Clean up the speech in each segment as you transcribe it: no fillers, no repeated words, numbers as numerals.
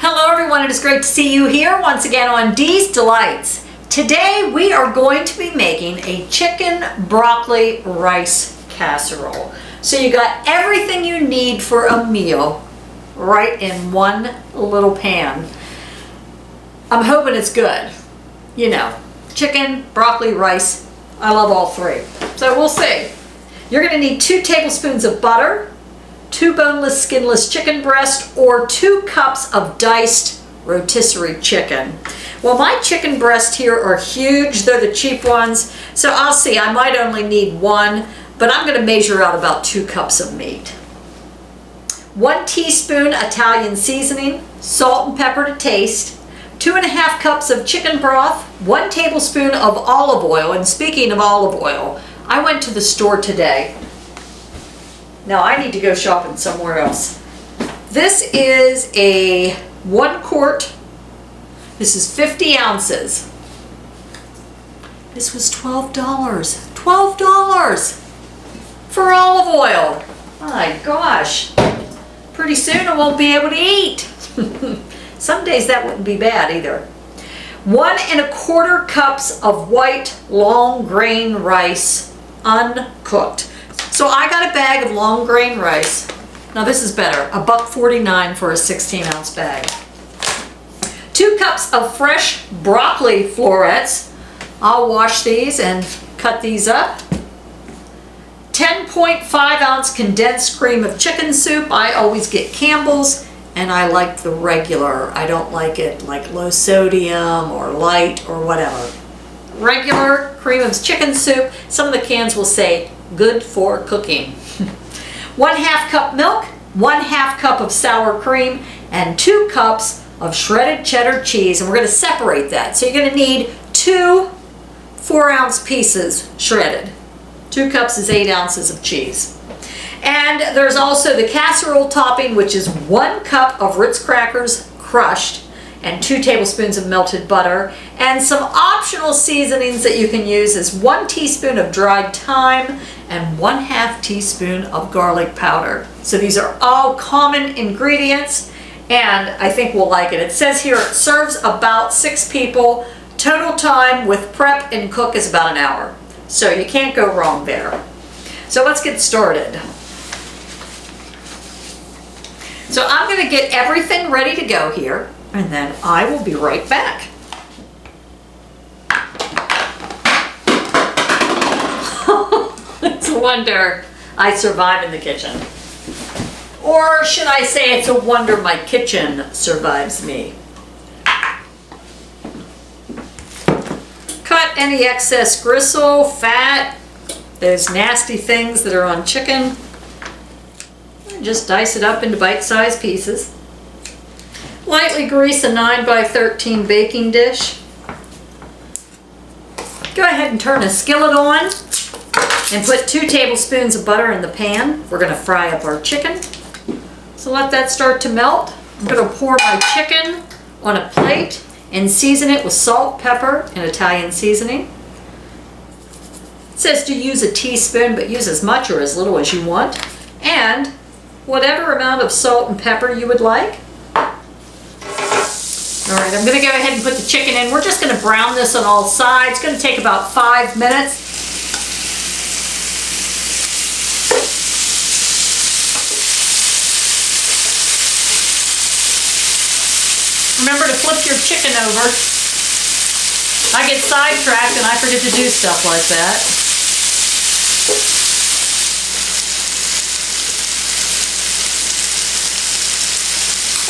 Hello everyone, it is great to see you here once again on Dee's Delights. Today we are going to be making a chicken broccoli rice casserole. So you got everything you need for a meal right in one little pan. I'm hoping it's good. You know, chicken, broccoli, rice, I love all three. So we'll see. You're going to need 2 tablespoons of butter, 2 boneless, skinless chicken breast, or 2 cups of diced rotisserie chicken. Well, my chicken breasts here are huge. They're the cheap ones. So I'll see. I might only need 1, but I'm going to measure out about 2 cups of meat. 1 teaspoon Italian seasoning, salt and pepper to taste, 2½ cups of chicken broth, 1 tablespoon of olive oil. And speaking of olive oil, I went to the store today. Now I need to go shopping somewhere else. This is a 1 quart. This is 50 ounces. This was $12. $12 for olive oil. My gosh. Pretty soon I won't be able to eat. Some days that wouldn't be bad either. 1¼ cups of white long grain rice, uncooked. So I got a bag of long grain rice. Now this is better, $1.49 for a 16-ounce bag. 2 cups of fresh broccoli florets. I'll wash these and cut these up. 10.5-ounce condensed cream of chicken soup. I always get Campbell's, and I like the regular. I don't like it like low sodium or light or whatever. Regular cream of chicken soup. Some of the cans will say good for cooking. 1/2 cup milk, 1/2 cup of sour cream, and 2 cups of shredded cheddar cheese. And we're going to separate that. So you're going to need 2 4-ounce pieces shredded. 2 cups is 8 ounces of cheese. And there's also the casserole topping, which is 1 cup of Ritz crackers crushed and 2 tablespoons of melted butter. And some optional seasonings that you can use is 1 teaspoon of dried thyme and 1/2 teaspoon of garlic powder. So these are all common ingredients, and I think we'll like it. It says here it serves about 6 people. Total time with prep and cook is about an hour. So you can't go wrong there. So let's get started. So I'm going to get everything ready to go here, and then I will be right back. It's a wonder I survive in the kitchen. Or should I say it's a wonder my kitchen survives me. Cut any excess gristle, fat, those nasty things that are on chicken. Just dice it up into bite-sized pieces. Lightly grease a 9x13 baking dish. Go ahead and turn a skillet on and put 2 tablespoons of butter in the pan. We're going to fry up our chicken. So let that start to melt. I'm going to pour my chicken on a plate and season it with salt, pepper, and Italian seasoning. It says to use a teaspoon, but use as much or as little as you want. And whatever amount of salt and pepper you would like. All right, I'm going to go ahead and put the chicken in. We're just going to brown this on all sides. It's going to take about 5 minutes. Remember to flip your chicken over. I get sidetracked and I forget to do stuff like that.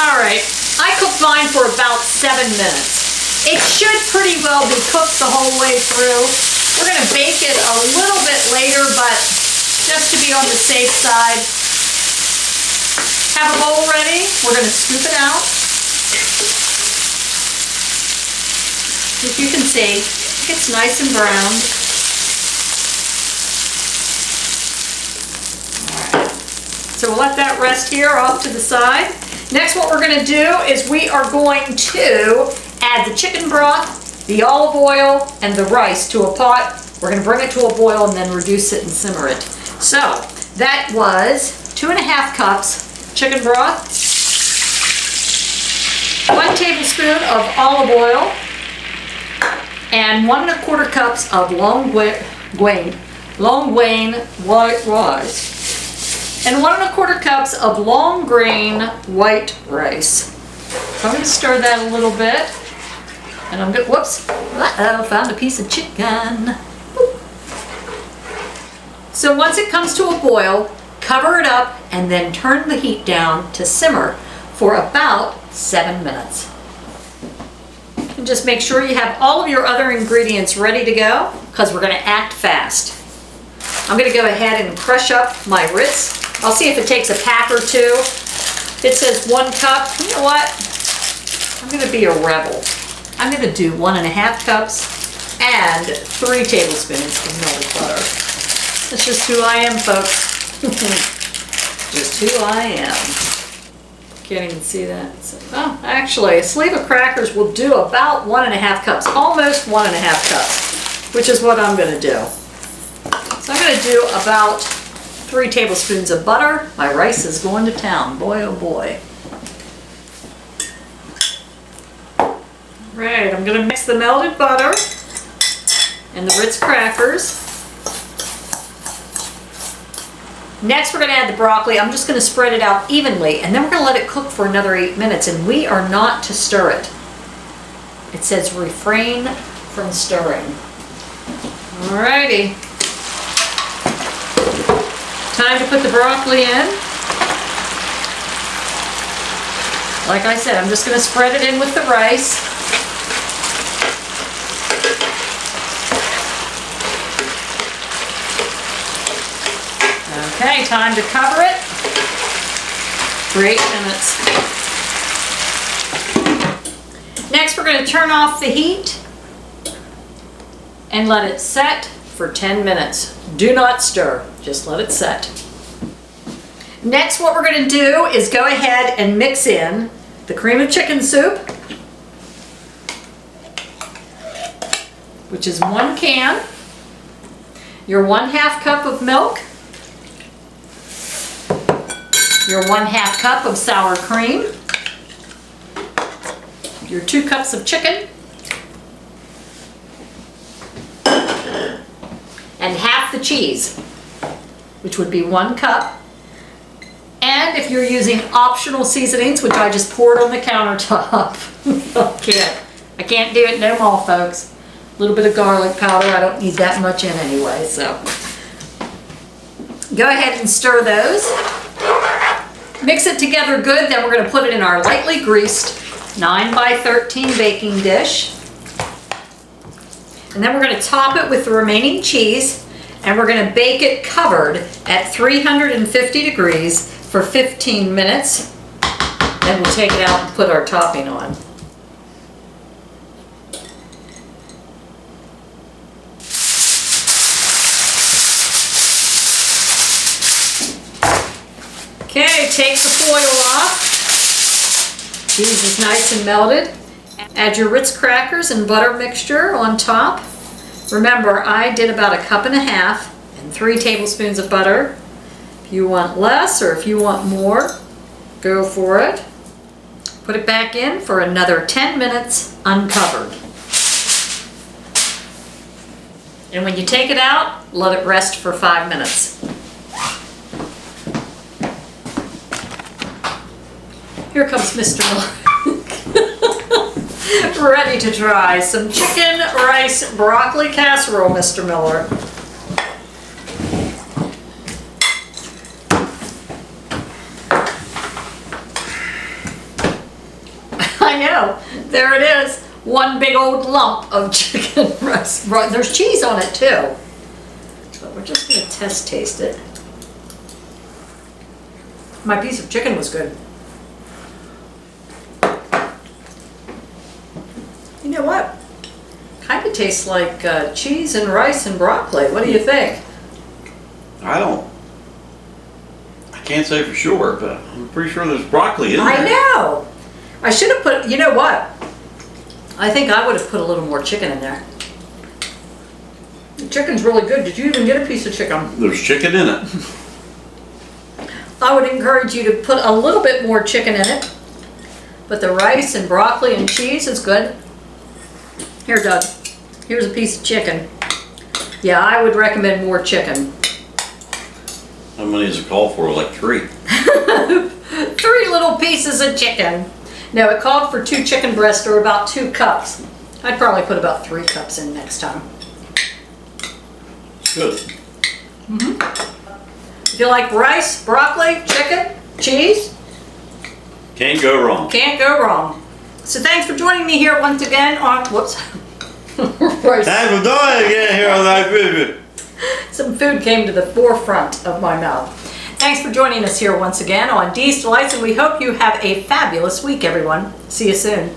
All right, I cooked mine for about 7 minutes. It should pretty well be cooked the whole way through. We're going to bake it a little bit later, but just to be on the safe side. Have a bowl ready. We're going to scoop it out. As you can see, it's nice and brown. All right. So we'll let that rest here off to the side. Next, what we're going to do is we are going to add the chicken broth, the olive oil, and the rice to a pot. We're going to bring it to a boil and then reduce it and simmer it. So that was 2½ cups chicken broth, 1 tablespoon of olive oil, and 1 1/4 cups of long grain white rice, and 1 1/4 cups of long grain white rice. So I'm going to stir that a little bit, and I'm going to, whoops, found a piece of chicken. So once it comes to a boil, cover it up and then turn the heat down to simmer for about 7 minutes. And just make sure you have all of your other ingredients ready to go, because we're going to act fast. I'm going to go ahead and crush up my Ritz. I'll see if it takes a pack or two. It says 1 cup. You know what? I'm going to be a rebel. I'm going to do 1 1/2 cups and 3 tablespoons of melted butter. That's just who I am, folks. Just who I am. Can't even see that. So, oh, actually, a sleeve of crackers will do about 1 1/2 cups, almost 1 1/2 cups, which is what I'm going to do. So I'm going to do about 3 tablespoons of butter. My rice is going to town. Boy, oh boy. Right, I'm going to mix the melted butter and the Ritz crackers. Next, we're going to add the broccoli. I'm just going to spread it out evenly, and then we're going to let it cook for another 8 minutes, and we are not to stir it. It says refrain from stirring. Alrighty. Time to put the broccoli in. Like I said, I'm just going to spread it in with the rice. Okay, time to cover it for 8 minutes. Next, we're going to turn off the heat and let it set for 10 minutes. Do not stir, just let it set. Next, what we're going to do is go ahead and mix in the cream of chicken soup, which is 1 can, your 1/2 cup of milk, your 1/2 cup of sour cream, your 2 cups of chicken, and half the cheese, which would be 1 cup. And if you're using optional seasonings, which I just poured on the countertop, I can't do it no more, folks. A little bit of garlic powder, I don't need that much in anyway, so. Go ahead and stir those. Mix it together good, then we're going to put it in our lightly greased 9 by 13 baking dish. And then we're going to top it with the remaining cheese, and we're going to bake it covered at 350 degrees for 15 minutes. Then we'll take it out and put our topping on. Okay, take the foil off. Cheese is nice and melted. Add your Ritz crackers and butter mixture on top. Remember, I did about 1.5 cups and 3 tablespoons of butter. If you want less or if you want more, go for it. Put it back in for another 10 minutes uncovered. And when you take it out, let it rest for 5 minutes. Here comes Mr. Miller. Ready to try some chicken, rice, broccoli casserole, Mr. Miller. I know, there it is. One big old lump of chicken rice. There's cheese on it too. But we're just going to test taste it. My piece of chicken was good. You know what? Kind of tastes like cheese and rice and broccoli. What do you think? I can't say for sure, but I'm pretty sure there's broccoli in there. I know. I should have put, you know what? I think I would have put a little more chicken in there. The chicken's really good. Did you even get a piece of chicken? There's chicken in it. I would encourage you to put a little bit more chicken in it. but the rice and broccoli and cheese is good. Here, Doug, here's a piece of chicken. Yeah, I would recommend more chicken. How many is it called for? Like 3. 3 little pieces of chicken. No, it called for 2 chicken breasts or about 2 cups. I'd probably put about 3 cups in next time. Good. If you like rice, broccoli, chicken, cheese, Can't go wrong. can't go wrong. So thanks for joining me here once again on, whoops. Rice. Thanks for doing it again here on that video. Some food came to the forefront of my mouth. Thanks for joining us here once again on Dee's Delights, and we hope you have a fabulous week, everyone. See you soon.